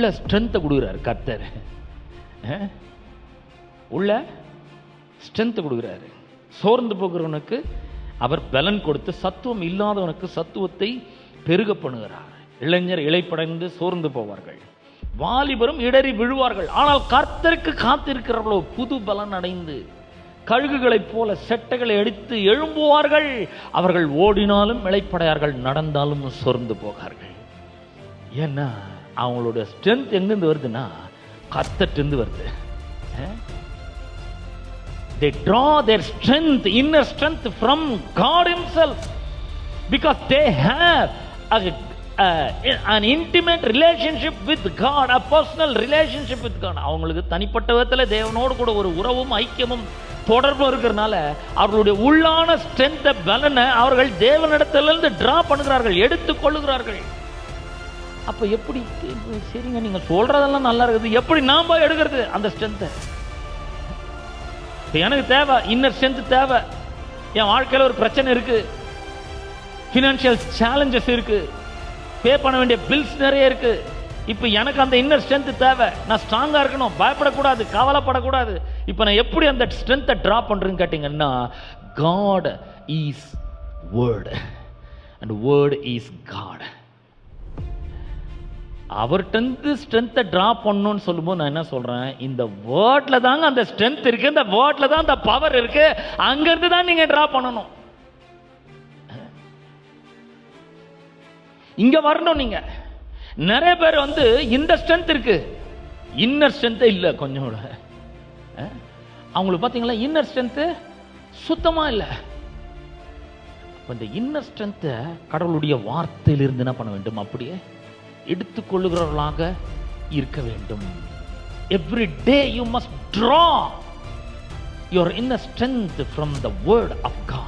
உள்ள ஸ்ட்ரென்த்தை கொடுக்குறாரு கர்த்தர். உள்ள ஸ்ட்ரென்த்தை கொடுக்குறாரு. சோர்ந்து போகிறவனுக்கு அவர் பலன் கொடுத்து சத்துவம் இல்லாதவனுக்கு சத்துவத்தை பெருக பண்ணுகிறார். இளைஞர் இளைப்படைந்து சோர்ந்து போவார்கள், வாலிபரும் இடறி விழுவார்கள். ஆனால் கர்த்தருக்கு காத்திருக்கிறவர்களோ புது பலன் அடைந்து கழுகுகளைப் போல செட்டைகளை அடித்து எழும்புவார்கள். அவர்கள் ஓடினாலும் இளைப்படையார்கள், நடந்தாலும் சோர்ந்து போகார்கள். ஏன்னா அவங்களோட ஸ்ட்ரென்த் எங்கிருந்து வருதுன்னா கர்த்தர்ட்டிருந்து வருது. They draw their strength, inner strength from God Himself, because they have an intimate relationship with God, a personal relationship with God. அவங்களுக்கு தனிப்பட்ட விதத்தில் தேவனோடு கூட ஒரு உறவும் ஐக்கியமும் தொடர்பும் இருக்கிறதுனால அவர்களுடைய உள்ளான ஸ்ட்ரென்த்தை பலனை அவர்கள் தேவனிடத்திலிருந்து டிரா பண்ணுகிறார்கள், எடுத்துக்கொள்ளுகிறார்கள். அப்ப எப்படி? சரிங்க, நீங்க சொல்றதெல்லாம் நல்லா இருக்குது, எப்படி நாம எடுக்கிறது அந்த ஸ்ட்ரென்த்தை? எனக்கு தேவை இன்னர் ஸ்ட்ரென்த் தேவை. என் வாழ்க்கையில் ஒரு பிரச்சனை இருக்கு, ஃபினான்ஷியல் சேலஞ்சஸ் இருக்கு, பே பண்ண வேண்டிய பில்ஸ் நிறைய இருக்கு. இப்போ எனக்கு அந்த இன்னர் ஸ்ட்ரென்த் தேவை. நான் ஸ்ட்ராங்கா இருக்கணும், பயப்படக்கூடாது, கவலைப்படக்கூடாது. இப்போ நான் எப்படி அந்த ஸ்ட்ரென்த்தை டிரா பண்றேன்னு கேட்டீங்கன்னா, God is word and word is God. அவர்கிட்ட ஸ்ட்ரென்த்தை டிரா பண்ணணும்னு சொல்லும்போது நான் என்ன சொல்றேன், இந்த வேர்ட்ல தாங்க அந்த ஸ்ட்ரென்த் இருக்கு, இந்த வேர்ட்ல தான் அந்த பவர் இருக்கு, அங்கிருந்து தான் நீங்க டிரா பண்ணணும். இங்க வரணும். நீங்க நிறைய பேர் இந்த ஸ்ட்ரென்த் இருக்கு, இன்னர் ஸ்ட்ரென்த் இல்ல. கொஞ்சம் கூட அவங்களுக்கு பாத்தீங்களா, இன்னர் ஸ்ட்ரென்த் சுத்தமா இல்ல. இந்த இன்னர் ஸ்ட்ரென்த்தை கடவுளுடைய வார்த்தையிலிருந்து என்ன பண்ண வேண்டும், அப்படியே எடுத்துக்கொள்ளுகிறவர்களாக இருக்க வேண்டும். Every day you must draw your inner strength from the word of God.